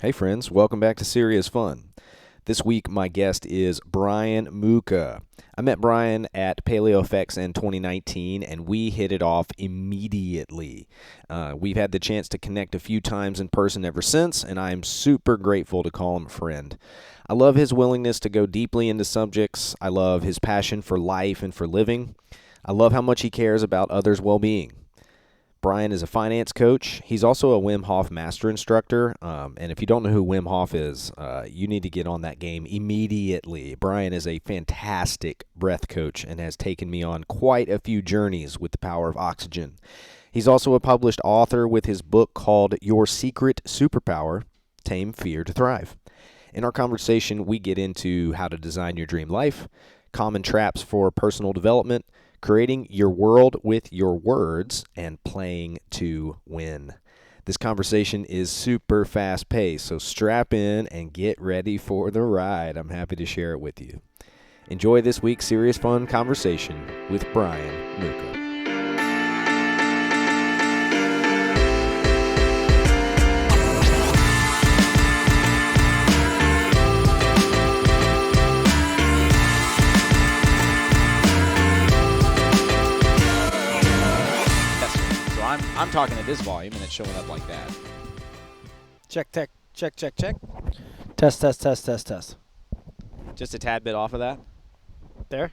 Hey friends, welcome back to Serious.Fun. This week my guest is Brian Muka. I met Brian at PaleoFx in 2019 and we hit it off immediately. We've had the chance to connect a few times in person ever since, and I am super grateful to call him a friend. I love his willingness to go deeply into subjects. I love his passion for life and for living. I love how much he cares about others' well-being. Brian is a finance coach. He's also a Wim Hof master instructor. And if you don't know who Wim Hof is, you need to get on that game immediately. Brian is a fantastic breath coach and has taken me on quite a few journeys with the power of oxygen. He's also a published author with his book called Your Secret Superpower, Tame Fear to Thrive. In our conversation, we get into how to design your dream life, common traps for personal development, creating your world with your words, and playing to win. This conversation is super fast-paced, so strap in and get ready for the ride. I'm happy to share it with you. Enjoy this week's Serious.Fun conversation with Brian Muka. I'm talking at this volume, and it's showing up like that. Check. Test. Just a tad bit off of that. There.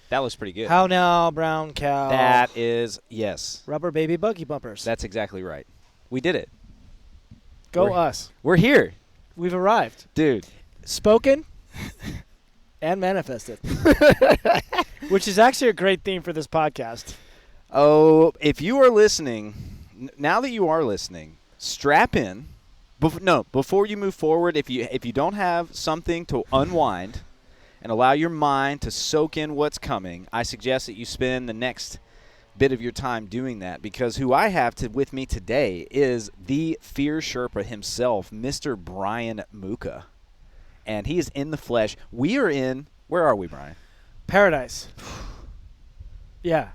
That looks pretty good. How now, brown cow? That is, yes. Rubber baby buggy bumpers. That's exactly right. We did it. Go us. We're here. We've arrived. Dude. Spoken and manifested. Which is actually a great theme for this podcast. Oh, if you are listening, now that you are listening, strap in. Before you move forward, if you don't have something to unwind and allow your mind to soak in what's coming, I suggest that you spend the next bit of your time doing that, because who I have with me today is the Fear Sherpa himself, Mr. Brian Muka. And he is in the flesh. We are in, where are we, Brian? Paradise. Yeah.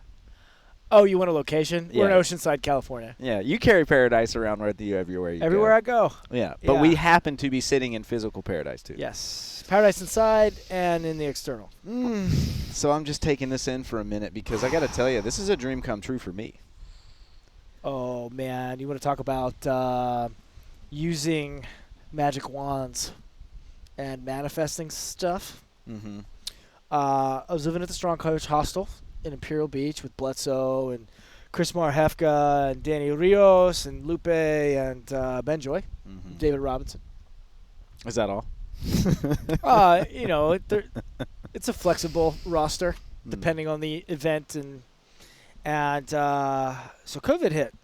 Oh, you want a location? Yeah. We're in Oceanside, California. Yeah, you carry paradise around with you everywhere you go. Everywhere I go. Yeah, but we happen to be sitting in physical paradise, too. Yes. Paradise inside and in the external. So I'm just taking this in for a minute because I got to tell you, this is a dream come true for me. Oh, man. You want to talk about using magic wands and manifesting stuff? Mm-hmm. I was living at the Strong Coach Hostel in Imperial Beach with Bledsoe and Chris Marhefka and Danny Rios and Lupe and Ben Joy, David Robinson. Is that all? It's a flexible roster depending on the event, and so COVID hit,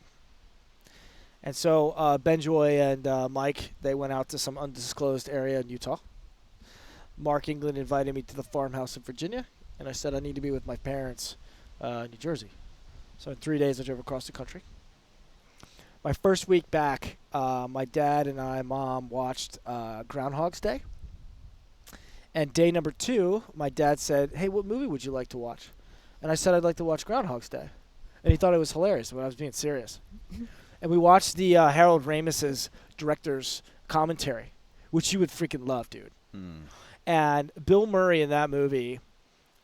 and so Ben Joy and Mike, they went out to some undisclosed area in Utah. Mark England invited me to the farmhouse in Virginia, and I said I need to be with my parents in New Jersey. So in 3 days I drove across the country. My first week back, my dad and Mom watched Groundhog's Day. And day number 2, my dad said, "Hey, what movie would you like to watch?" And I said I'd like to watch Groundhog's Day. And he thought it was hilarious, but I was being serious. And we watched the Harold Ramis's director's commentary, which you would freaking love, dude. And Bill Murray in that movie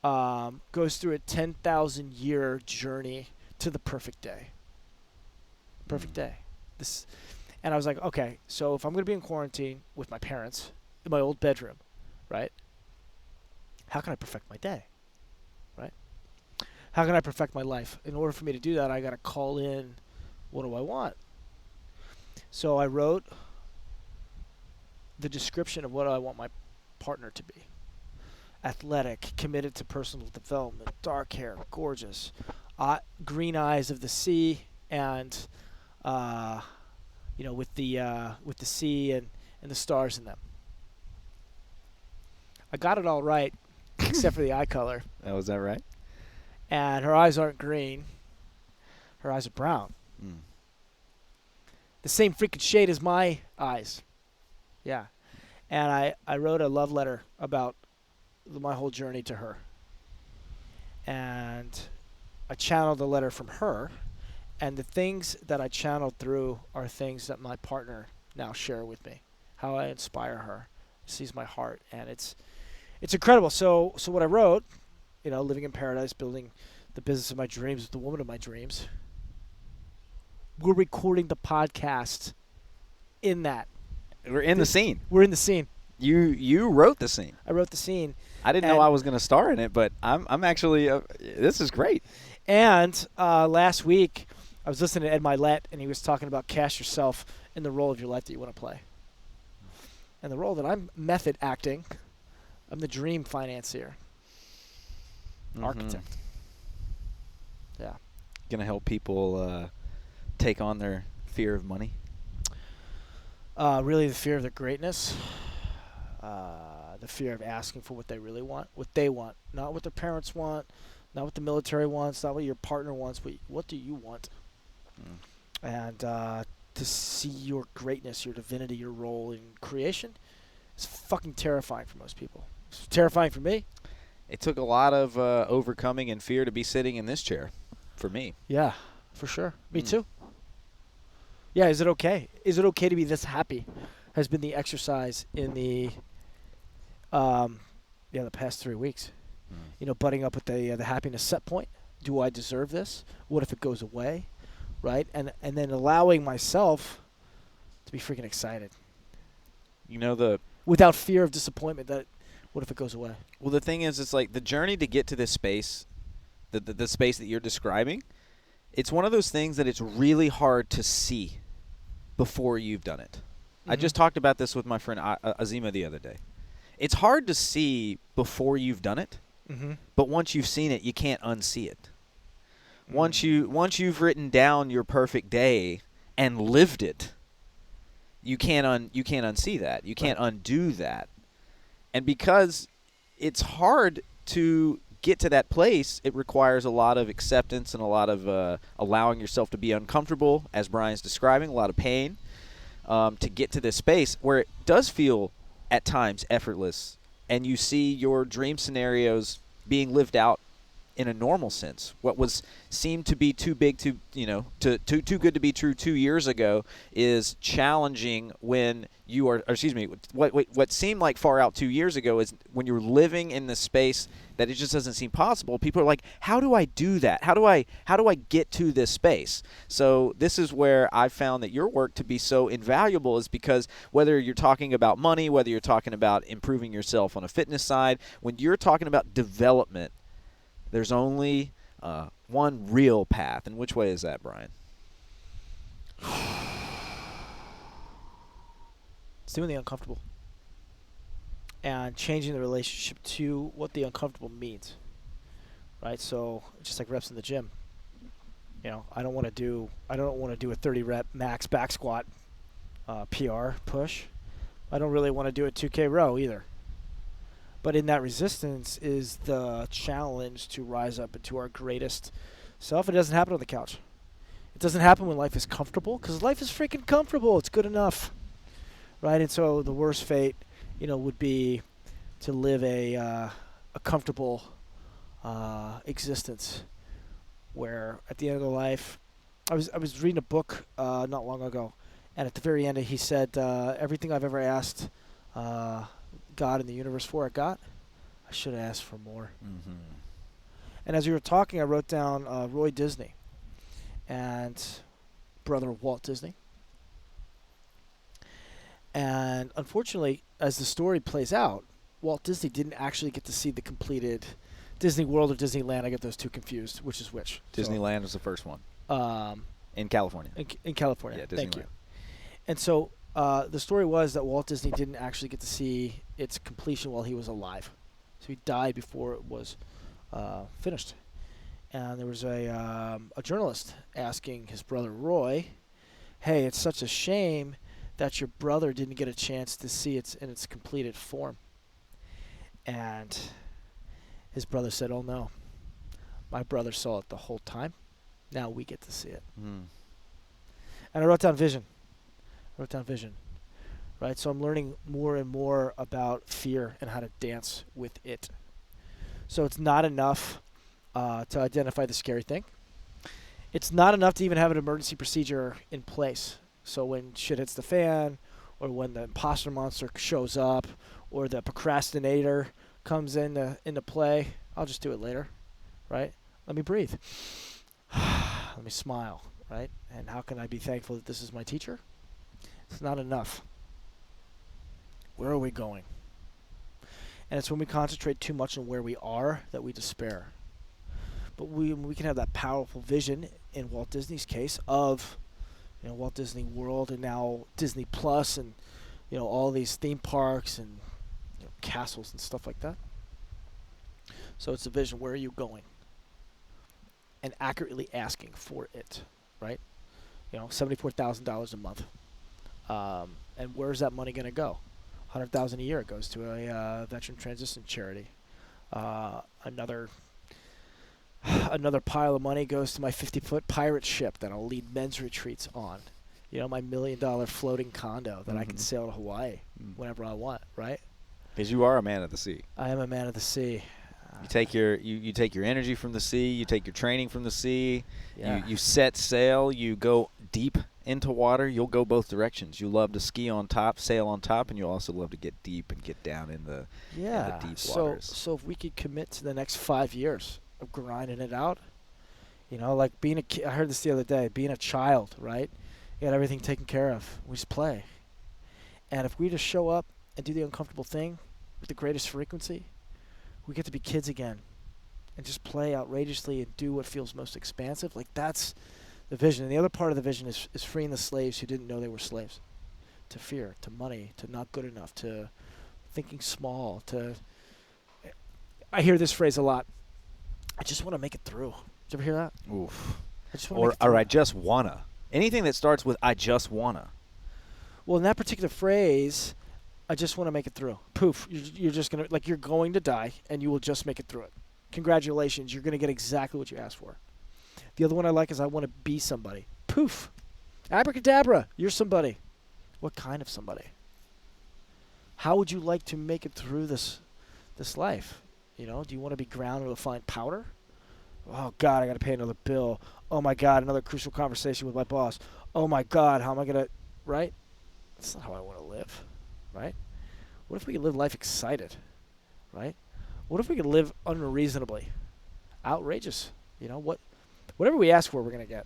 goes through a 10,000-year journey to the perfect day. Perfect day. And I was like, okay, so if I'm going to be in quarantine with my parents in my old bedroom, right, how can I perfect my day, right? How can I perfect my life? In order for me to do that, I got to call in, what do I want? So I wrote the description of what I want my partner to be. Athletic, committed to personal development, dark hair, gorgeous, green eyes of the sea, and with the sea and the stars in them. I got it all right, except for the eye color. Oh, is that right? And her eyes aren't green. Her eyes are brown. The same freaking shade as my eyes. Yeah. And I wrote a love letter about my whole journey to her. And I channeled the letter from her. And the things that I channeled through are things that my partner now share with me. how I inspire her. She sees my heart, and it's incredible. So what I wrote, living in paradise, building the business of my dreams with the woman of my dreams. We're recording the podcast in that. We're in the scene. We're in the scene. You wrote the scene. I wrote the scene. I didn't know I was going to star in it, but I'm actually this is great. And last week I was listening to Ed Milet, and he was talking about cast yourself in the role of your life that you want to play. And the role that I'm method acting, I'm the dream financier, architect. Yeah. Going to help people take on their fear of money. Really the fear of their greatness. The fear of asking for what they really want, what they want, not what their parents want, not what the military wants, not what your partner wants, but what do you want? And to see your greatness, your divinity, your role in creation is fucking terrifying for most people. It's terrifying for me. It took a lot of overcoming and fear to be sitting in this chair for me. Yeah, for sure. Me too. Yeah, is it okay? Is it okay to be this happy? Has been the exercise in the past 3 weeks. Butting up with the happiness set point. Do I deserve this? What if it goes away? Right? And then allowing myself to be freaking excited. Without fear of disappointment that what if it goes away? Well, the thing is, it's like the journey to get to this space, the space that you're describing, it's one of those things that it's really hard to see before you've done it. I just talked about this with my friend Azima the other day. It's hard to see before you've done it, but once you've seen it, you can't unsee it. Once you've written down your perfect day and lived it, you can't unsee that. You can't undo that. And because it's hard to get to that place, it requires a lot of acceptance and a lot of allowing yourself to be uncomfortable, as Brian's describing, a lot of pain, to get to this space where it does feel at times effortless, and you see your dream scenarios being lived out in a normal sense. What seemed to be too big to too good to be true 2 years ago is challenging when you are. Or excuse me. What seemed like far out 2 years ago is when you're living in the space that it just doesn't seem possible. People are like, how do I do that? How do I get to this space? So this is where I found that your work to be so invaluable, is because whether you're talking about money, whether you're talking about improving yourself on a fitness side, when you're talking about development, there's only one real path. And which way is that, Brian? It's doing the uncomfortable. And changing the relationship to what the uncomfortable means. Right? So just like reps in the gym. I don't want to do a 30 rep max back squat PR push. I don't really want to do a 2K row either. But in that resistance is the challenge to rise up into our greatest self. It doesn't happen on the couch. It doesn't happen when life is comfortable, because life is freaking comfortable. It's good enough. Right? And so the worst fate, would be to live a comfortable existence where at the end of the life, I was reading a book not long ago, and at the very end he said, everything I've ever asked God in the universe for, I got. I should have asked for more. And as we were talking, I wrote down Roy Disney and brother of Walt Disney. And unfortunately, as the story plays out, Walt Disney didn't actually get to see the completed Disney World or Disneyland. I get those two confused. Which is which? Disneyland was the first one. In California. In California. Yeah, Disneyland. Thank you. And so the story was that Walt Disney didn't actually get to see its completion while he was alive. So he died before it was finished. And there was a journalist asking his brother Roy, hey, it's such a shame that your brother didn't get a chance to see it in its completed form. And his brother said, oh no, my brother saw it the whole time. Now we get to see it. And I wrote down vision. Right? So I'm learning more and more about fear and how to dance with it. So it's not enough to identify the scary thing. It's not enough to even have an emergency procedure in place. So when shit hits the fan, or when the imposter monster shows up, or the procrastinator comes into play. I'll just do it later, right? Let me breathe. Let me smile, right? And how can I be thankful that this is my teacher? It's not enough. Where are we going? And it's when we concentrate too much on where we are that we despair. But we can have that powerful vision, in Walt Disney's case, of Walt Disney World and now Disney Plus and all these theme parks and castles and stuff like that. So it's a vision. Where are you going? And accurately asking for it, right? $74,000 a month. And where's that money going to go? $100,000 a year. It goes to a veteran transition charity. Another pile of money goes to my 50-foot pirate ship that I'll lead men's retreats on. My $1 million floating condo that I can sail to Hawaii whenever I want, right? Because you are a man of the sea. I am a man of the sea. You take your energy from the sea. You take your training from the sea. Yeah. You set sail. You go deep into water. You'll go both directions. You love to ski on top, sail on top, and you also love to get deep and get down in the deep waters. So if we could commit to the next 5 years of grinding it out, like being a kid. I heard this the other day. Being a child, right? You got everything taken care of. We just play. And if we just show up and do the uncomfortable thing with the greatest frequency, we get to be kids again and just play outrageously and do what feels most expansive. Like, that's the vision. And the other part of the vision is freeing the slaves who didn't know they were slaves. To fear, to money, to not good enough, to thinking small, I hear this phrase a lot. I just want to make it through. Did you ever hear that? Oof. I just want to make it through. Or I just wanna. Anything that starts with I just wanna. Well, in that particular phrase, I just want to make it through. Poof. You're just going to, you're going to die, and you will just make it through it. Congratulations. You're going to get exactly what you asked for. The other one I like is I want to be somebody. Poof. Abracadabra. You're somebody. What kind of somebody? How would you like to make it through this life? Do you want to be ground with a fine powder? Oh, God, I got to pay another bill. Oh, my God, another crucial conversation with my boss. Oh, my God, how am I going to, right? That's not how I want to live. Right? What if we could live life excited? Right? What if we could live unreasonably? Outrageous. Whatever we ask for, we're going to get.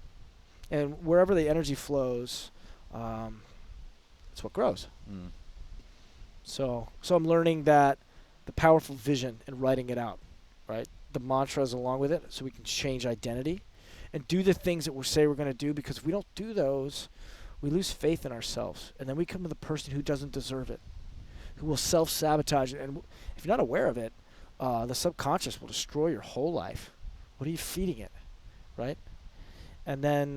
And wherever the energy flows, it's what grows. Mm. So I'm learning that the powerful vision and writing it out, right? The mantras along with it, so we can change identity and do the things that we say we're going to do, because if we don't do those, we lose faith in ourselves, and then we become the person who doesn't deserve it, who will self-sabotage it. And if you're not aware of it, the subconscious will destroy your whole life. What are you feeding it, right? And then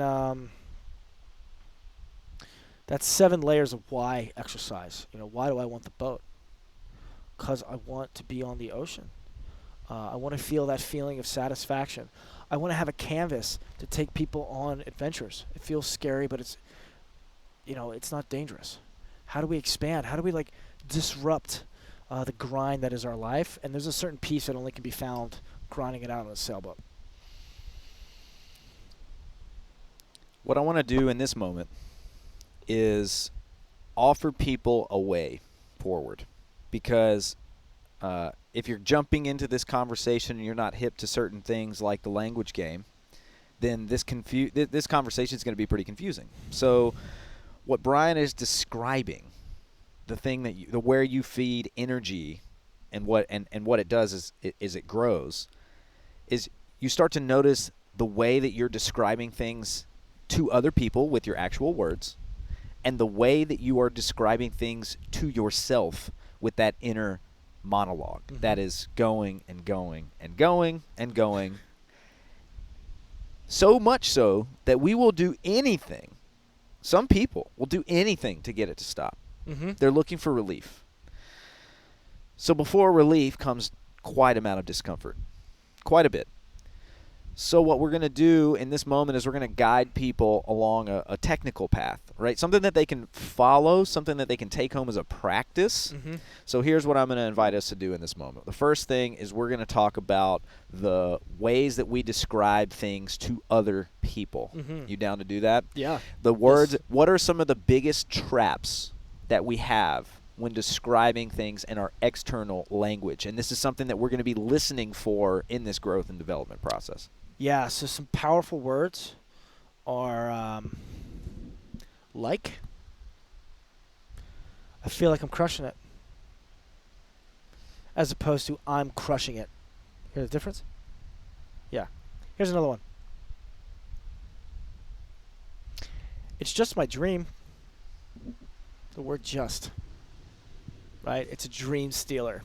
that's 7 layers of why exercise. Why do I want the boat? Because I want to be on the ocean. I want to feel that feeling of satisfaction. I want to have a canvas to take people on adventures. It feels scary, but it's not dangerous. How do we expand? How do we disrupt the grind that is our life? And there's a certain piece that only can be found grinding it out on a sailboat. What I want to do in this moment is offer people a way forward, because if you're jumping into this conversation and you're not hip to certain things like the language game, then this conversation is going to be pretty confusing. So what Brian is describing, the thing that where you feed energy and what it does is it grows, is you start to notice the way that you're describing things to other people with your actual words, and the way that you are describing things to yourself with that inner monologue that is going and going and going and going. So much so that we will do anything. Some people will do anything to get it to stop. They're looking for relief. So before relief comes quite amount of discomfort, quite a bit. So what we're going to do in this moment is we're going to guide people along a technical path, right? Something that they can follow, something that they can take home as a practice. So here's what I'm going to invite us to do in this moment. The first thing is we're going to talk about the ways that we describe things to other people. You down to do that? Yeah. The words, what are some of the biggest traps that we have when describing things in our external language. And this is something that we're going to be listening for in this growth and development process. Yeah, so some powerful words are like. I feel like I'm crushing it. As opposed to I'm crushing it. Hear the difference? Yeah. Here's another one. It's just my dream. The word just. Right? It's a dream stealer.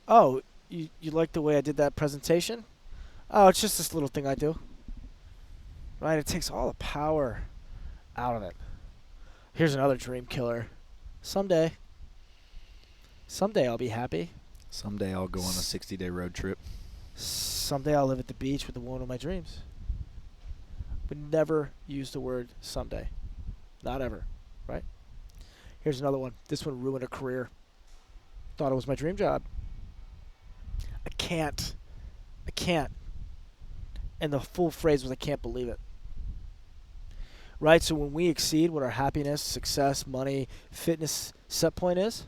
Oh, you like the way I did that presentation? Oh, it's just this little thing I do. Right? It takes all the power out of it. Here's another dream killer. Someday I'll be happy. Someday I'll go on a 60-day road trip. Someday I'll live at the beach with the woman of my dreams. Would never use the word someday. Not ever. Right? Here's another one. This one ruined a career. Thought it was my dream job. I can't. And the full phrase was, I can't believe it. Right? So when we exceed what our happiness, success, money, fitness set point is,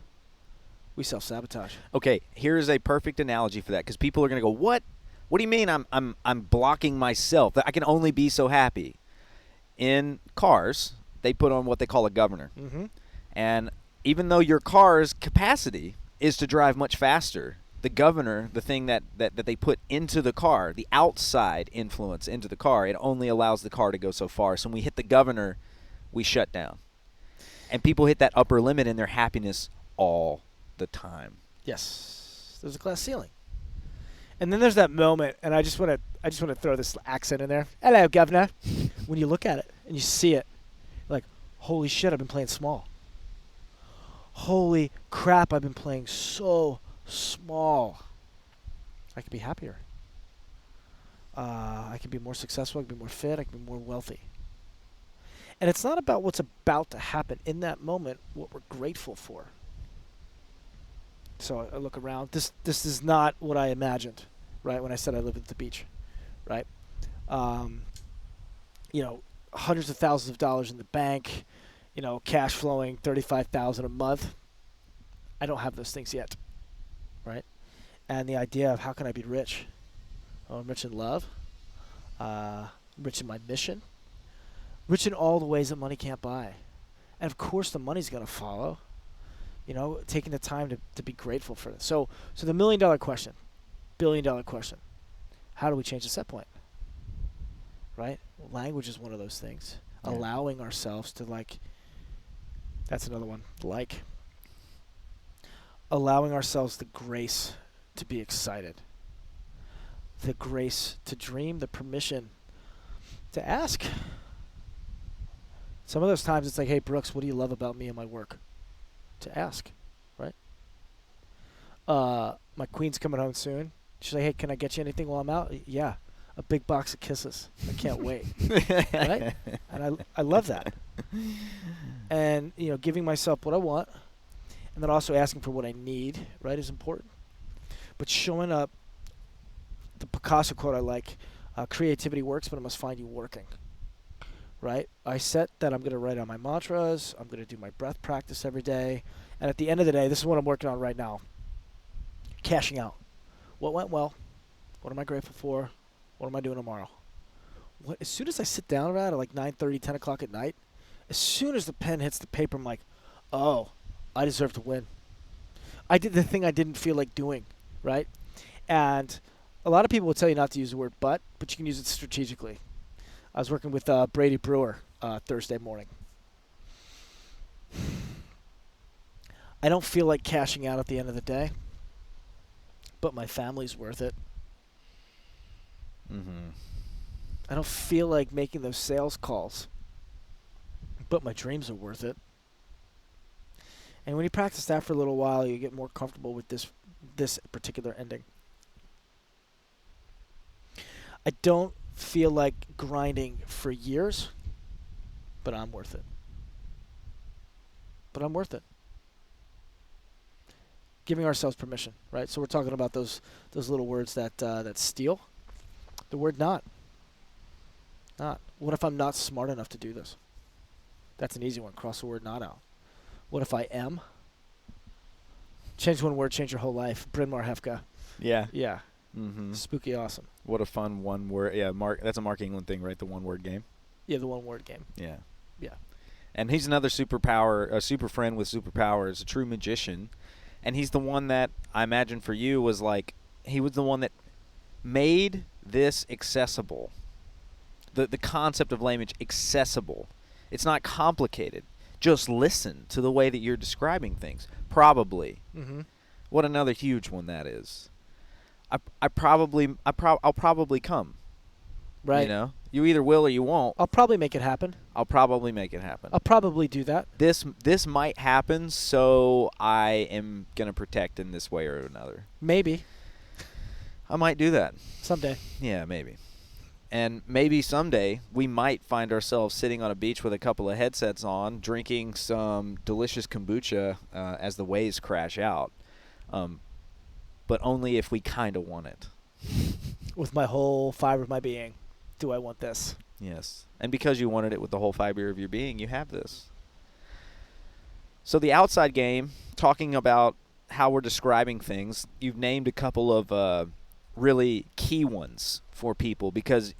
we self-sabotage. Okay, here's a perfect analogy for that, because people are going to go, what? What do you mean I'm blocking myself? I can only be so happy. In cars, they put on what they call a governor. Mm-hmm. And even though your car's capacity is to drive much faster, the governor, the thing that they put into the car, the outside influence into the car, it only allows the car to go so far. So when we hit the governor, we shut down. And people hit that upper limit in their happiness all the time. Yes. There's a glass ceiling. And then there's that moment, and I just want to throw this accent in there. Hello, governor. When you look at it and you see it, like, holy shit, I've been playing small. Holy crap, I've been playing so small. I could be happier. I can be more successful. I can be more fit. I can be more wealthy. And it's not about what's about to happen in that moment, what we're grateful for. So I look around. This is not what I imagined, right, when I said I live at the beach, right? Hundreds of thousands of dollars in the bank, cash flowing, $35,000 a month. I don't have those things yet, right? And the idea of how can I be rich? Oh, I'm rich in love, rich in my mission, rich in all the ways that money can't buy. And of course the money's going to follow, taking the time to be grateful for this. So the $1 million question, $1 billion question, how do we change the set point? Right? Well, language is one of those things. Yeah. Allowing ourselves to that's another one, allowing ourselves the grace to be excited, the grace to dream, the permission to ask. Some of those times it's like, hey, Brooks, what do you love about me and my work? To ask, right? My queen's coming home soon. She's like, hey, can I get you anything while I'm out? Yeah, a big box of kisses. I can't wait. Right? And I love that. And, giving myself what I want and then also asking for what I need, right, is important. But showing up, the Picasso quote I like, creativity works, but it must find you working. Right? I set that I'm going to write on my mantras. I'm going to do my breath practice every day. And at the end of the day, this is what I'm working on right now. Cashing out. What went well? What am I grateful for? What am I doing tomorrow? As soon as I sit down at like 9:30, 10 o'clock at night, as soon as the pen hits the paper, I'm like, oh, I deserve to win. I did the thing I didn't feel like doing, right? And a lot of people will tell you not to use the word but you can use it strategically. I was working with Brady Brewer Thursday morning. I don't feel like cashing out at the end of the day, but my family's worth it. Mm-hmm. I don't feel like making those sales calls, but my dreams are worth it. And when you practice that for a little while, you get more comfortable with this particular ending. I don't feel like grinding for years, but I'm worth it. But I'm worth it. Giving ourselves permission, right? So we're talking about those little words that steal. The word not. Not. What if I'm not smart enough to do this? That's an easy one. Cross the word not out. What if I am? Change one word, change your whole life. Bryn Mawr Hefka. Yeah. Yeah. Mm-hmm. Spooky awesome. What a fun one word. Yeah, that's a Mark England thing, right? The one word game. Yeah, the one word game. Yeah. Yeah. And he's another superpower, a super friend with superpowers, a true magician. And he's the one that I imagine for you was like, he was the one that made this accessible. The concept of language accessible. It's not complicated. Just listen to the way that you're describing things. Probably. Mm-hmm. What another huge one that is. I'll probably come. Right. You know, you either will or you won't. I'll probably make it happen. I'll probably make it happen. I'll probably do that. This might happen, so I am gonna protect in this way or another. Maybe. I might do that Someday. Yeah, maybe. And maybe someday we might find ourselves sitting on a beach with a couple of headsets on, drinking some delicious kombucha as the waves crash out. But only if we kind of want it. With my whole fiber of my being, do I want this? Yes. And because you wanted it with the whole fiber of your being, you have this. So the outside game, talking about how we're describing things, you've named a couple of really key ones for people because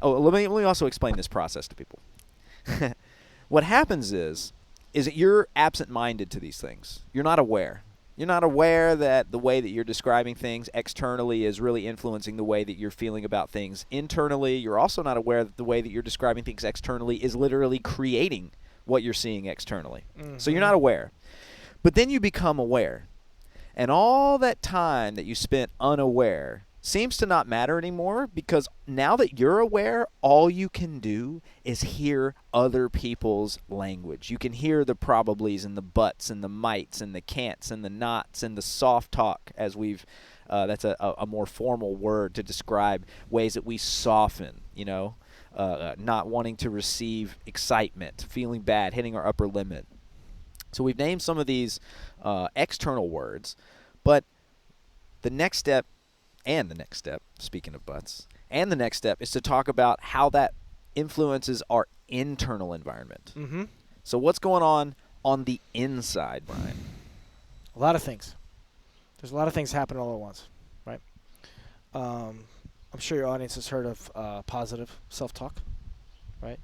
let me also explain this process to people. What happens is that you're absent-minded to these things. You're not aware. You're not aware that the way that you're describing things externally is really influencing the way that you're feeling about things internally. You're also not aware that the way that you're describing things externally is literally creating what you're seeing externally. Mm-hmm. So you're not aware. But then you become aware. And all that time that you spent unaware seems to not matter anymore because now that you're aware, all you can do is hear other people's language. You can hear the probablys and the buts and the mights and the can'ts and the nots and the soft talk as we've that's a more formal word to describe ways that we soften, you know, not wanting to receive excitement, feeling bad, hitting our upper limit. So we've named some of these external words, but the next step, speaking of butts, and the next step is to talk about how that influences our internal environment. Mm-hmm. So what's going on the inside, Brian? A lot of things. There's a lot of things happening all at once, right? I'm sure your audience has heard of positive self-talk, right?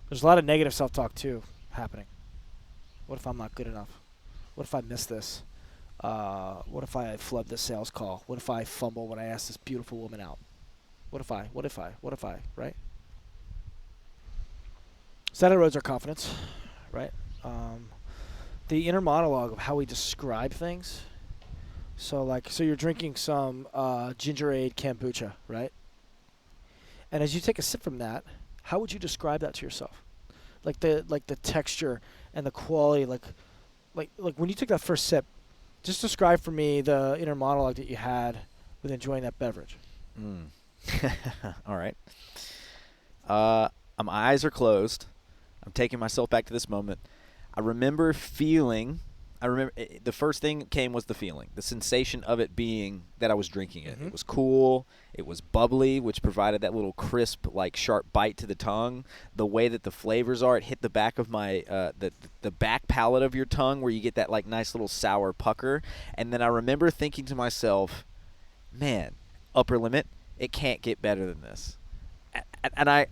There's a lot of negative self-talk, too, happening. What if I'm not good enough? What if I miss this? What if I flub this sales call? What if I fumble when I ask this beautiful woman out? What if I, right? So that erodes our confidence, right? The inner monologue of how we describe things. So you're drinking some ginger ale kombucha, right? And as you take a sip from that, how would you describe that to yourself? Like the texture and the quality, like when you took that first sip, just describe for me the inner monologue that you had with enjoying that beverage. All right. My eyes are closed. I'm taking myself back to this moment. I remember the first thing that came was the feeling, the sensation of it being that I was drinking it. Mm-hmm. It was cool. It was bubbly, which provided that little crisp, like sharp bite to the tongue. The way that the flavors are, it hit the back of my the back palate of your tongue, where you get that like nice little sour pucker. And then I remember thinking to myself, "Man, upper limit, it can't get better than this." And I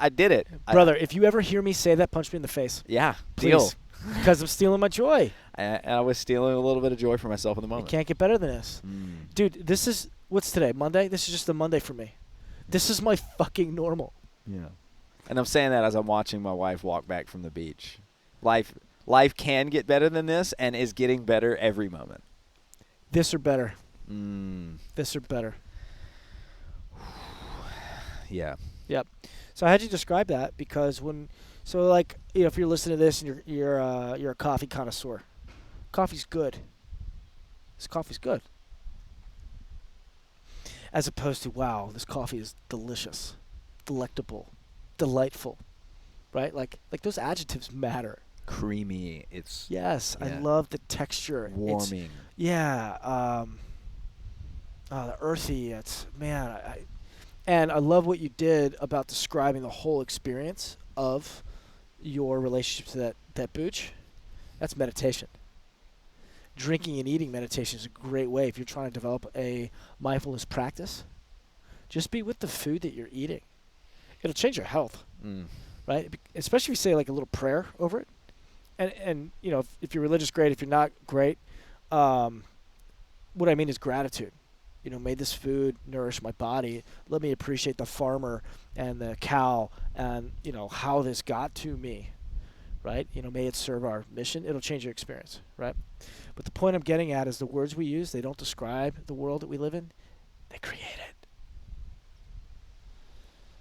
did it, brother. If you ever hear me say that, punch me in the face. Yeah, please. Deal. Because I'm stealing my joy. I was stealing a little bit of joy for myself in the moment. It can't get better than this. Dude, this is, what's today, Monday? This is just a Monday for me. This is my fucking normal. Yeah. And I'm saying that as I'm watching my wife walk back from the beach. Life can get better than this and is getting better every moment. This or better. This or better. Yeah. Yep. So I had you describe that because if you're listening to this and you're a coffee connoisseur, coffee's good. This coffee's good. As opposed to, wow, this coffee is delicious, delectable, delightful, right? Like those adjectives matter. Creamy. It's yes. Yeah. I love the texture. Warming. The earthy. And I love what you did about describing the whole experience of your relationship to that booch, that's meditation. Drinking and eating meditation is a great way if you're trying to develop a mindfulness practice. Just be with the food that you're eating. It'll change your health, right? Especially if you say like a little prayer over it. And you know, if you're religious, great. If you're not, great. What I mean is gratitude. You know, may this food nourish my body. Let me appreciate the farmer and the cow and, you know, how this got to me, right? You know, may it serve our mission. It'll change your experience, right? But the point I'm getting at is the words we use, they don't describe the world that we live in. They create it.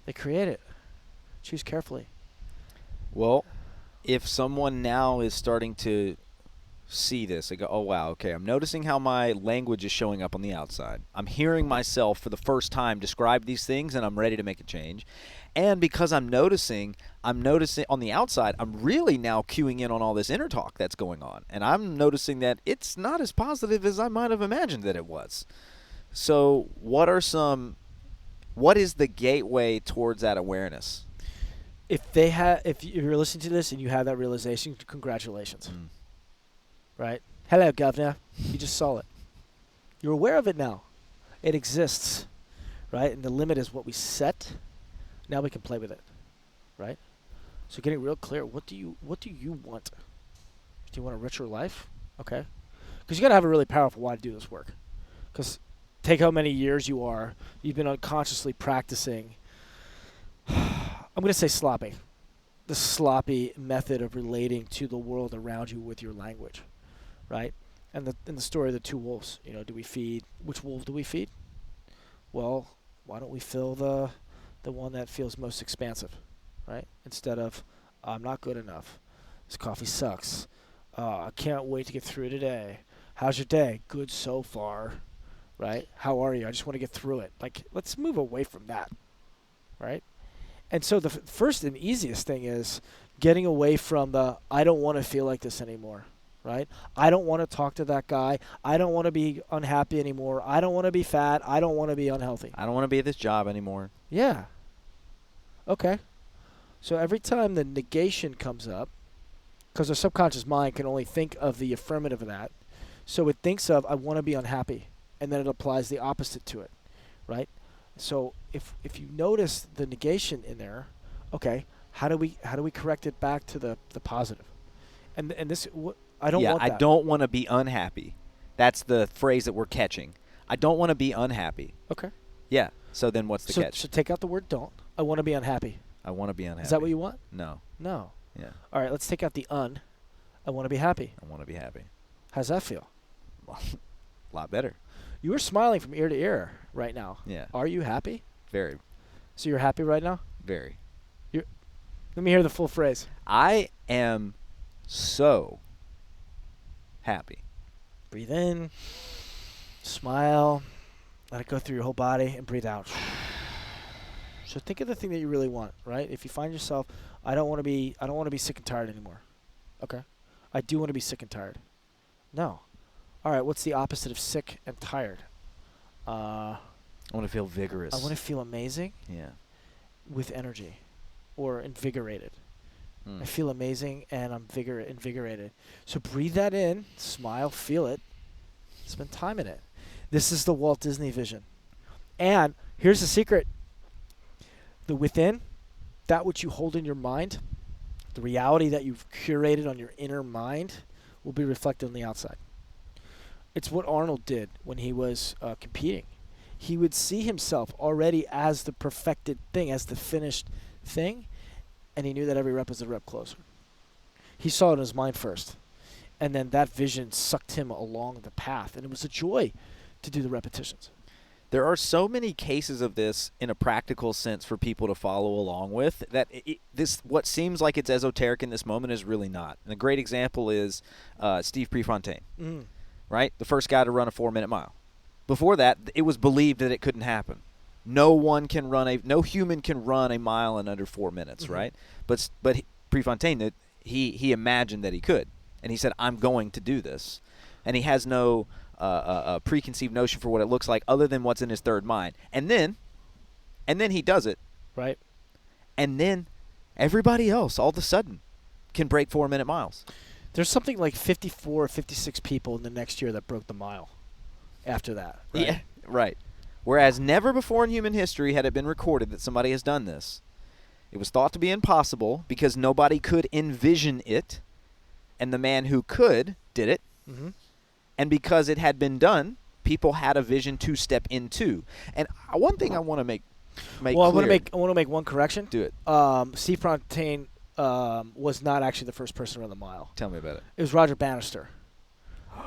They create it. Choose carefully. Well, if someone now is starting to see this, they go, oh, wow, okay, I'm noticing how my language is showing up on the outside. I'm hearing myself for the first time describe these things, and I'm ready to make a change. And because I'm noticing on the outside, I'm really now cueing in on all this inner talk that's going on. And I'm noticing that it's not as positive as I might have imagined that it was. So what is the gateway towards that awareness? If you're listening to this and you have that realization, congratulations. Right? Hello, governor. You just saw it. You're aware of it now. It exists, right? And the limit is what we set. Now we can play with it, right? So getting real clear. What do you want? Do you want a richer life? Okay. Because you got to have a really powerful why to do this work. Because take how many years you've been unconsciously practicing. I'm going to say sloppy. The sloppy method of relating to the world around you with your language. Right? And in the story of the two wolves, you know, which wolf do we feed? Well, why don't we fill the one that feels most expansive, right? Instead of, I'm not good enough. This coffee sucks. I can't wait to get through today. How's your day? Good so far, right? How are you? I just want to get through it. Like, let's move away from that, right? And so the first and easiest thing is getting away from I don't want to feel like this anymore. Right? I don't want to talk to that guy. I don't want to be unhappy anymore. I don't want to be fat. I don't want to be unhealthy. I don't want to be at this job anymore. Yeah. Okay. So every time the negation comes up, because our subconscious mind can only think of the affirmative of that, so it thinks of, I want to be unhappy, and then it applies the opposite to it, right? So if you notice the negation in there, okay, how do we correct it back to the positive? And this I don't want that. I don't want to be unhappy. That's the phrase that we're catching. I don't want to be unhappy. Okay. Yeah. So then what's the catch? So take out the word don't. I want to be unhappy. I want to be unhappy. Is that what you want? No. No. Yeah. All right, let's take out the I want to be happy. I want to be happy. How's that feel? Well, a lot better. You are smiling from ear to ear right now. Yeah. Are you happy? Very. So you're happy right now? Very. Let me hear the full phrase. I am so happy. Breathe in, smile, let it go through your whole body, and breathe out. So think of the thing that you really want, right? If you find yourself, I don't want to be sick and tired anymore. Okay. I do want to be sick and tired. No. All right, what's the opposite of sick and tired? I want to feel vigorous. I want to feel amazing. Yeah. With energy or invigorated. I feel amazing and I'm invigorated. So breathe that in, smile, feel it, spend time in it. This is the Walt Disney vision. And here's the secret. The within, that which you hold in your mind, the reality that you've curated on your inner mind will be reflected on the outside. It's what Arnold did when he was competing. He would see himself already as the perfected thing, as the finished thing, and he knew that every rep was a rep closer. He saw it in his mind first, and then that vision sucked him along the path, and it was a joy to do the repetitions. There are so many cases of this in a practical sense for people to follow along with that this what seems like it's esoteric in this moment is really not. And a great example is Steve Prefontaine, right? The first guy to run a 4-minute mile. Before that, it was believed that it couldn't happen. No human can run a mile in under 4 minutes, right? But Prefontaine, he imagined that he could, and he said, "I'm going to do this," and he has no preconceived notion for what it looks like other than what's in his third mind, and then he does it, right? And then everybody else, all of a sudden, can break 4-minute miles. There's something like 54 or 56 people in the next year that broke the mile after that. Right? Yeah, right. Whereas never before in human history had it been recorded that somebody has done this. It was thought to be impossible because nobody could envision it, and the man who could did it. Mm-hmm. And because it had been done, people had a vision to step into. And one thing I want to make clear. I want to make one correction. Do it. Steve Fontaine was not actually the first person to run the mile. Tell me about it. It was Roger Bannister.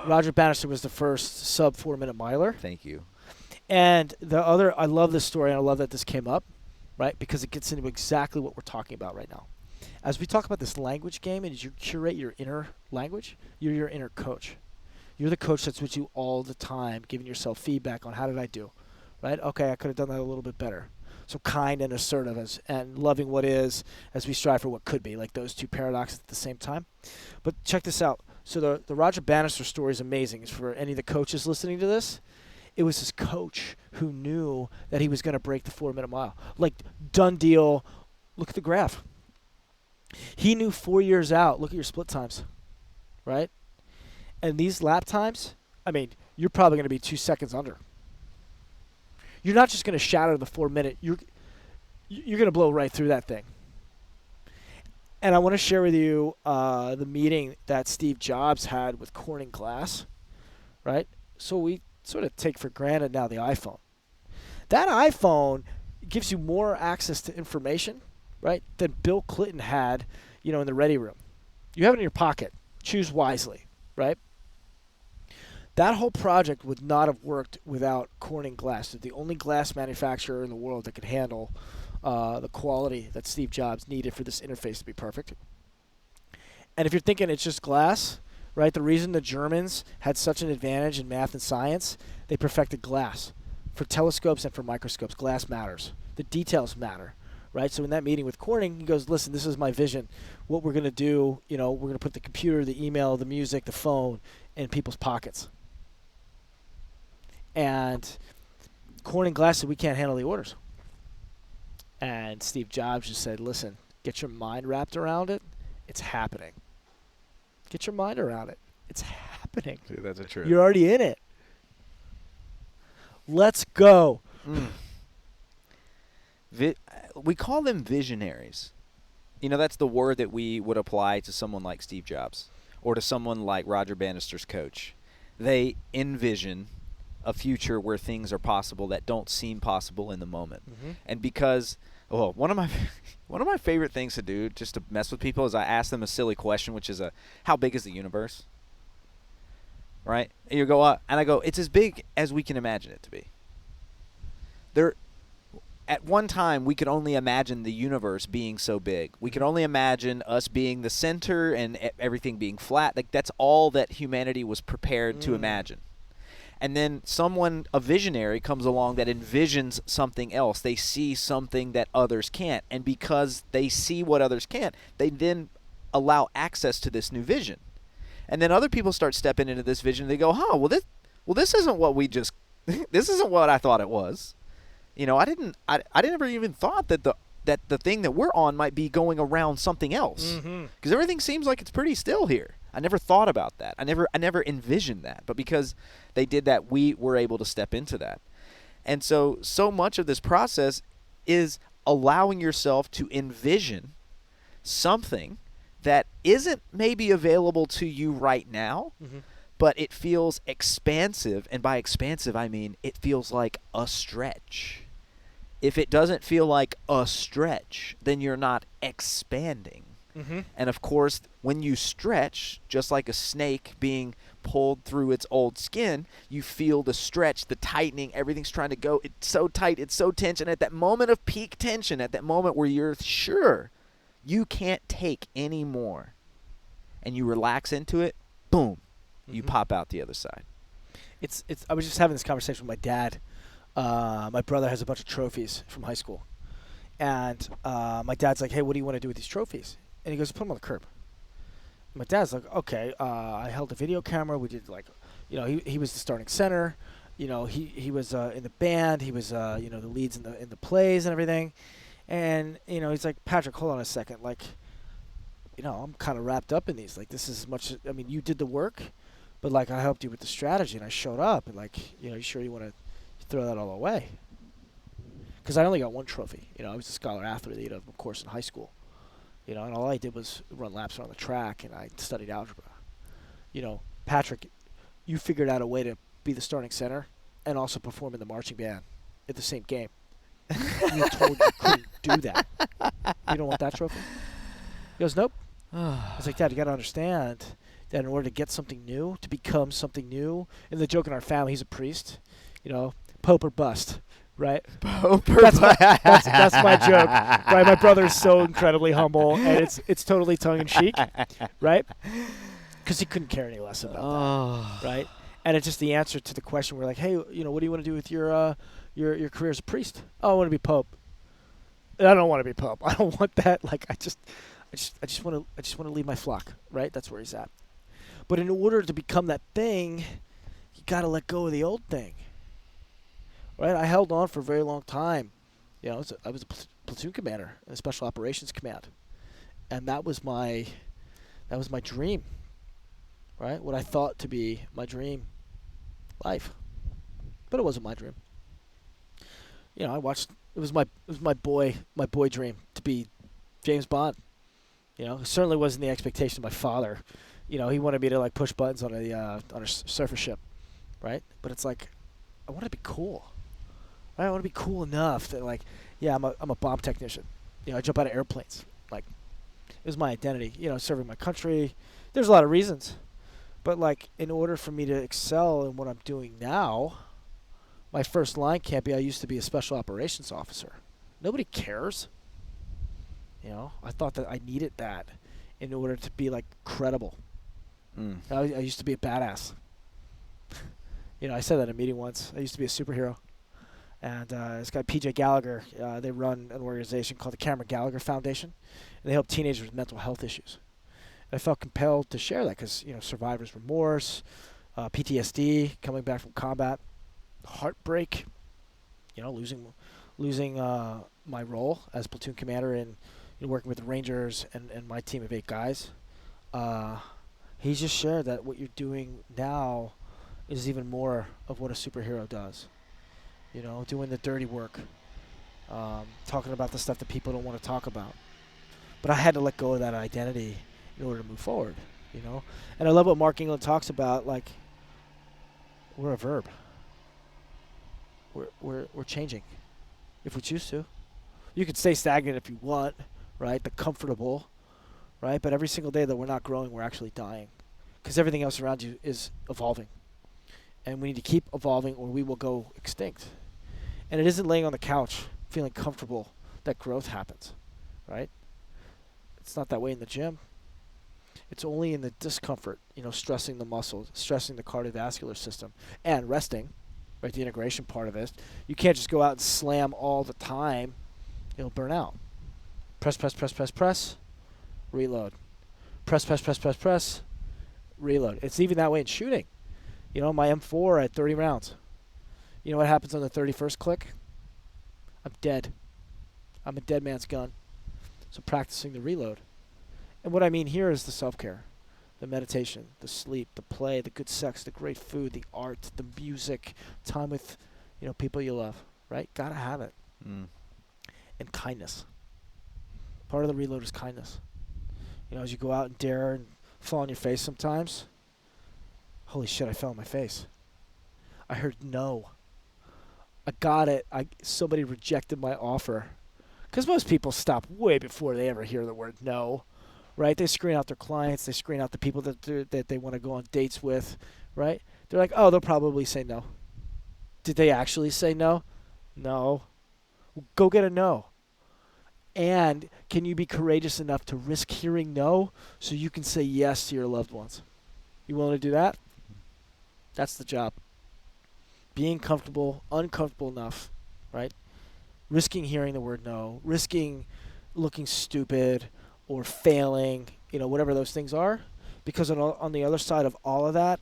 Roger Bannister was the first sub 4-minute miler. Thank you. And I love this story, and I love that this came up, right? Because it gets into exactly what we're talking about right now. As we talk about this language game, and as you curate your inner language, you're your inner coach. You're the coach that's with you all the time, giving yourself feedback on how did I do, right? Okay, I could have done that a little bit better. So kind and assertive and loving what is as we strive for what could be, like those two paradoxes at the same time. But check this out. So the Roger Bannister story is amazing. It's for any of the coaches listening to this. It was his coach who knew that he was going to break the 4-minute mile. Like, done deal. Look at the graph. He knew 4 years out. Look at your split times, right? And these lap times, I mean, you're probably going to be 2 seconds under. You're not just going to shatter the 4-minute. You're going to blow right through that thing. And I want to share with you the meeting that Steve Jobs had with Corning Glass, right? So we sort of take for granted now the iPhone. That iPhone gives you more access to information, right, than Bill Clinton had, in the ready room. You have it in your pocket. Choose wisely, right? That whole project would not have worked without Corning Glass. They're the only glass manufacturer in the world that could handle the quality that Steve Jobs needed for this interface to be perfect. And if you're thinking it's just glass, right, the reason the Germans had such an advantage in math and science, they perfected glass. For telescopes and for microscopes, glass matters. The details matter, right? So in that meeting with Corning, he goes, listen, this is my vision. What we're going to do, we're going to put the computer, the email, the music, the phone in people's pockets. And Corning Glass said, we can't handle the orders. And Steve Jobs just said, listen, get your mind wrapped around it. It's happening. Get your mind around it. It's happening. Dude, that's a truth. You're already in it. Let's go. We call them visionaries. That's the word that we would apply to someone like Steve Jobs or to someone like Roger Bannister's coach. They envision a future where things are possible that don't seem possible in the moment. Mm-hmm. And because one of my favorite things to do just to mess with people is I ask them a silly question, which is how big is the universe? Right? And you go, and I go, it's as big as we can imagine it to be. At one time, we could only imagine the universe being so big. We could only imagine us being the center and everything being flat. Like that's all that humanity was prepared to imagine. And then a visionary comes along that envisions something else. They see something that others can't. And because they see what others can't, they then allow access to this new vision. And then other people start stepping into this vision. They go, this isn't what this isn't what I thought it was. I never even thought that the thing that we're on might be going around something else. Because everything seems like it's pretty still here. I never thought about that. I never envisioned that. But because they did that, we were able to step into that. And so much of this process is allowing yourself to envision something that isn't maybe available to you right now, but it feels expansive. And by expansive, I mean it feels like a stretch. If it doesn't feel like a stretch, then you're not expanding. And of course, when you stretch, just like a snake being pulled through its old skin, you feel the stretch, the tightening, everything's trying to go. It's so tight, it's so tense. And at that moment of peak tension, at that moment where you're sure you can't take any more, and you relax into it, boom, you pop out the other side. I was just having this conversation with my dad. My brother has a bunch of trophies from high school. And my dad's like, hey, what do you want to do with these trophies? And he goes, put them on the curb. And my dad's like, okay, I held a video camera. We did he was the starting center. He was in the band. He was, the leads in the plays and everything. And, he's like, Patrick, hold on a second. Like, I'm kind of wrapped up in these. Like, this is as much. I mean, you did the work, but like I helped you with the strategy, and I showed up, and like, you sure you want to throw that all away? Because I only got one trophy. I was a scholar athlete, of course, in high school. And all I did was run laps around the track, and I studied algebra. Patrick, you figured out a way to be the starting center and also perform in the marching band at the same game. You told you couldn't do that. You don't want that trophy? He goes, nope. I was like, Dad, you got to understand that in order to get something new, to become something new, and the joke in our family, he's a priest, Pope or bust, right? Pope or that's my joke, right? My brother is so incredibly humble, and it's totally tongue-in-cheek, right? Because he couldn't care any less about that, right? And it's just the answer to the question. We're like, hey, what do you want to do with your career as a priest? Oh, I want to be Pope. I don't want to be Pope. I don't want that. Like, I just want to lead my flock, right? That's where he's at. But in order to become that thing, you got to let go of the old thing, right? I held on for a very long time. I was a platoon commander in a special operations command, and that was my dream, right? What I thought to be my dream life, but it wasn't my dream. I watched. It was my boy dream to be James Bond. It certainly wasn't the expectation of my father. He wanted me to like push buttons on a surfer ship, right? But it's like, I want to be cool. Right? I want to be cool enough that like, yeah, I'm a bomb technician. I jump out of airplanes. Like, it was my identity. Serving my country. There's a lot of reasons, but like, in order for me to excel in what I'm doing now, my first line can't be, I used to be a special operations officer. Nobody cares. I thought that I needed that in order to be like credible. I used to be a badass. I said that in a meeting once. I used to be a superhero. And this guy, PJ Gallagher, they run an organization called the Cameron Gallagher Foundation. And they help teenagers with mental health issues. And I felt compelled to share that because, survivor's remorse, PTSD, coming back from combat, heartbreak, losing my role as platoon commander and working with the Rangers and my team of 8 guys. He just shared that what you're doing now is even more of what a superhero does. Doing the dirty work, talking about the stuff that people don't want to talk about. But I had to let go of that identity in order to move forward, And I love what Mark England talks about, like, we're a verb. We're changing if we choose to. You can stay stagnant if you want, right? The comfortable, right? But every single day that we're not growing, we're actually dying because everything else around you is evolving. And we need to keep evolving or we will go extinct. And it isn't laying on the couch feeling comfortable that growth happens, right? It's not that way in the gym. It's only in the discomfort, stressing the muscles, stressing the cardiovascular system, and resting, right? The integration part of it. You can't just go out and slam all the time. You'll burn out. Press, reload. Press, reload. It's even that way in shooting. My M4 I had 30 rounds. You know what happens on the 31st click? I'm dead. I'm a dead man's gun. So practicing the reload. And what I mean here is the self-care, the meditation, the sleep, the play, the good sex, the great food, the art, the music, time with, people you love, right? Gotta have it. And kindness. Part of the reload is kindness. As you go out and dare and fall on your face sometimes. Holy shit, I fell on my face. I heard no. I got it. Somebody rejected my offer. Because most people stop way before they ever hear the word no. Right? They screen out their clients. They screen out the people that they want to go on dates with. Right? They're like, oh, they'll probably say no. Did they actually say no? No. Go get a no. And can you be courageous enough to risk hearing no so you can say yes to your loved ones? You willing to do that? That's the job. Being comfortable, uncomfortable enough, right? Risking hearing the word no, risking looking stupid or failing, whatever those things are. Because on the other side of all of that,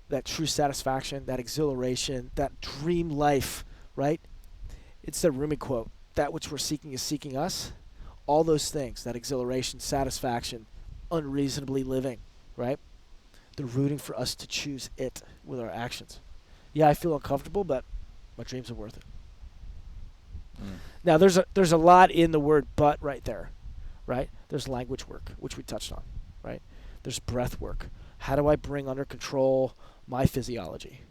that true satisfaction, that exhilaration, that dream life, right? It's the Rumi quote. That which we're seeking is seeking us. All those things, that exhilaration, satisfaction, unreasonably living, right? They're rooting for us to choose it with our actions. Yeah, I feel uncomfortable, but my dreams are worth it. Now, there's a lot in the word "but" right there, right? There's language work, which we touched on, right? There's breath work. How do I bring under control my physiology?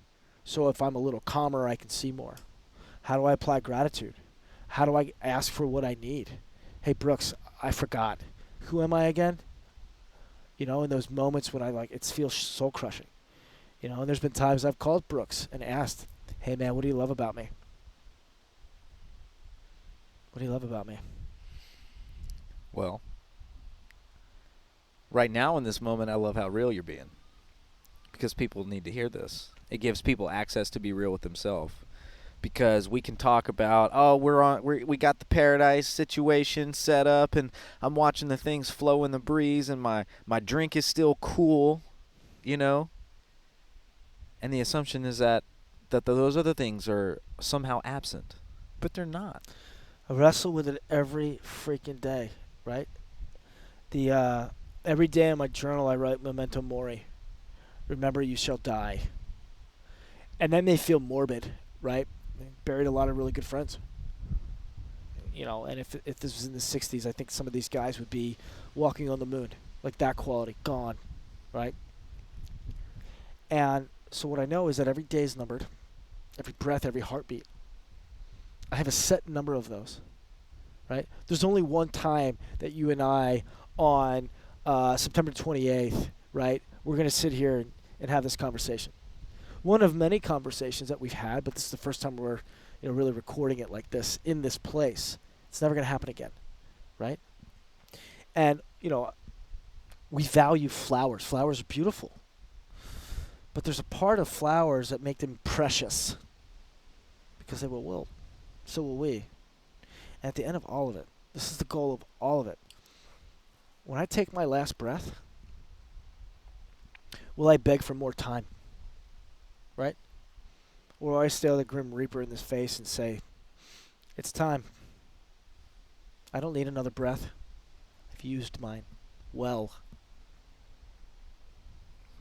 So if I'm a little calmer, I can see more. How do I apply gratitude? How do I ask for what I need? Hey, Brooks, I forgot. Who am I again? You know, in those moments when it feels soul crushing. You know, and there's been times I've called Brooks and asked, hey, man, what do you love about me? What do you love about me? Well, right now in this moment, I love how real you're being, because people need to hear this. It gives people access to be real with themselves, because we can talk about, oh, we got the paradise situation set up, and I'm watching the things flow in the breeze, and my drink is still cool, you know. And the assumption is that those other things are somehow absent, but they're not. I wrestle with it every freaking day, right? Every day in my journal I write memento mori. Remember, you shall die. And that may feel morbid, right? I buried a lot of really good friends. You know, and if this was in the 60s, I think some of these guys would be walking on the moon. Like that quality, gone, right? And so what I know is that every day is numbered. Every breath, every heartbeat. I have a set number of those, right? There's only one time that you and I on September 28th, right, we're going to sit here and have this conversation. One of many conversations that we've had, but this is the first time we're really recording it like this in this place. It's never going to happen again, right? And, we value flowers. Flowers are beautiful. But there's a part of flowers that make them precious because they will wilt. So will we. And at the end of all of it, this is the goal of all of it. When I take my last breath, will I beg for more time? Right? Or will I stare the Grim Reaper in his face and say, it's time. I don't need another breath. I've used mine well.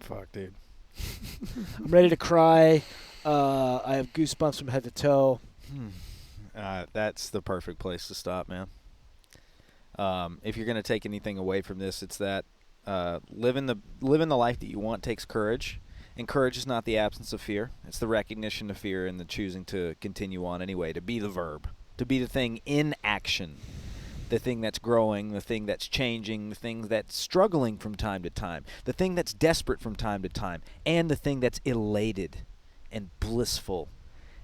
Fuck, dude. I'm ready to cry. I have goosebumps from head to toe. That's the perfect place to stop, man. If you're going to take anything away from this, it's that living the life that you want takes courage. And courage is not the absence of fear. It's the recognition of fear and the choosing to continue on anyway, to be the verb, to be the thing in action, the thing that's growing, the thing that's changing, the thing that's struggling from time to time, the thing that's desperate from time to time, and the thing that's elated and blissful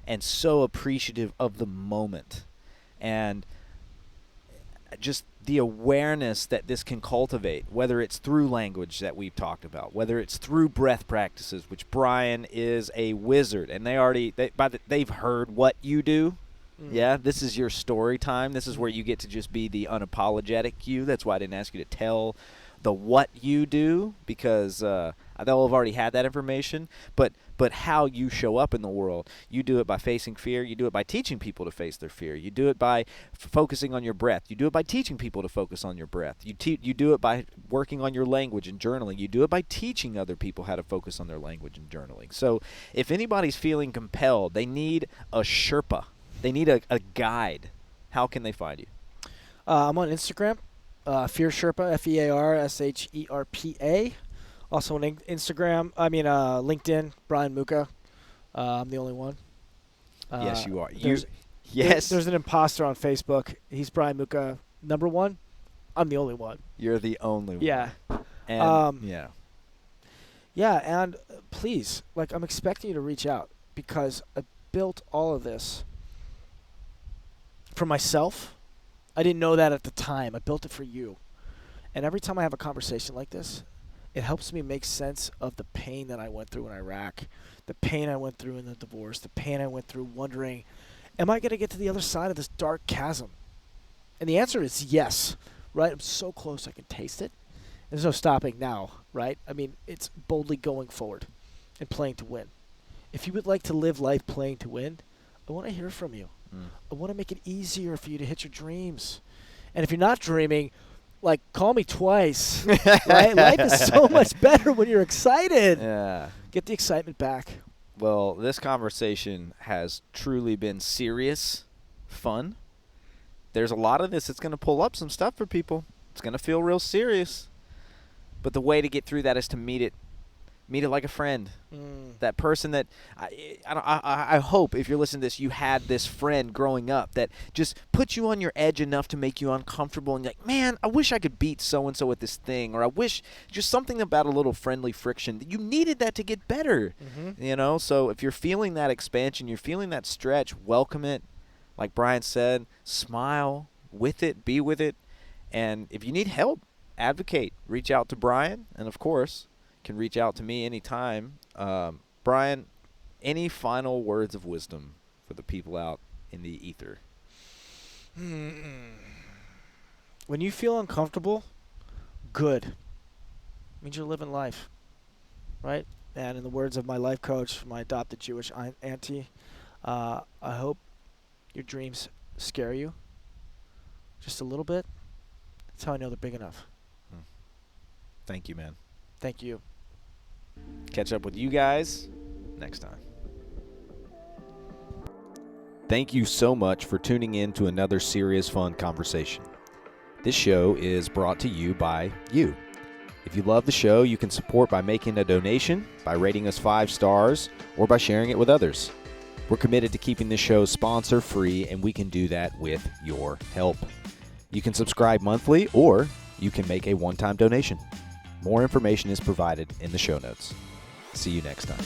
and so appreciative of the moment. And just the awareness that this can cultivate, whether it's through language that we've talked about, whether it's through breath practices, which Brian is a wizard, and they've heard what you do. Yeah, this is your story time. This is where you get to just be the unapologetic you. That's why I didn't ask you to tell the what you do, because they'll have already had that information. But how you show up in the world, you do it by facing fear. You do it by teaching people to face their fear. You do it by focusing on your breath. You do it by teaching people to focus on your breath. You do it by working on your language and journaling. You do it by teaching other people how to focus on their language and journaling. So if anybody's feeling compelled, they need a Sherpa. They need a guide. How can they find you? I'm on Instagram, Fear Sherpa, FearSherpa. Also on LinkedIn, Brian Muka. I'm the only one. Yes, you are. There's an imposter on Facebook. He's Brian Muka, number one. I'm the only one. You're the only one. Yeah. And, yeah. Yeah, and please, I'm expecting you to reach out, because I built all of this for myself. I didn't know that at the time. I built it for you. And every time I have a conversation like this, it helps me make sense of the pain that I went through in Iraq, the pain I went through in the divorce, the pain I went through wondering, am I going to get to the other side of this dark chasm? And the answer is yes, right? I'm so close I can taste it. There's no stopping now, right? I mean, it's boldly going forward and playing to win. If you would like to live life playing to win, I want to hear from you. I want to make it easier for you to hit your dreams. And if you're not dreaming, like, call me twice. Right? Life is so much better when you're excited. Yeah. Get the excitement back. Well, this conversation has truly been serious fun. There's a lot of this that's going to pull up some stuff for people. It's going to feel real serious. But the way to get through that is to meet it like a friend. That person that I hope if you're listening to this, you had this friend growing up that just puts you on your edge enough to make you uncomfortable, and you're like, man, I wish I could beat so-and-so at this thing, or I wish just something about a little friendly friction. You needed that to get better, you know? So if you're feeling that expansion, you're feeling that stretch, welcome it. Like Brian said, smile with it, be with it. And if you need help, advocate. Reach out to Brian, and of course, can reach out to me anytime. Brian, any final words of wisdom for the people out in the ether? When you feel uncomfortable, good. Means you're living life, right? And in the words of my life coach, my adopted Jewish auntie, I hope your dreams scare you just a little bit. That's how I know they're big enough. Thank you, man. Thank you. Catch up with you guys next time. Thank you so much for tuning in to another Serious Fun conversation. This show is brought to you by you. If you love the show, you can support by making a donation, by rating us 5 stars, or by sharing it with others. We're committed to keeping this show sponsor-free, and we can do that with your help. You can subscribe monthly, or you can make a one-time donation. More information is provided in the show notes. See you next time.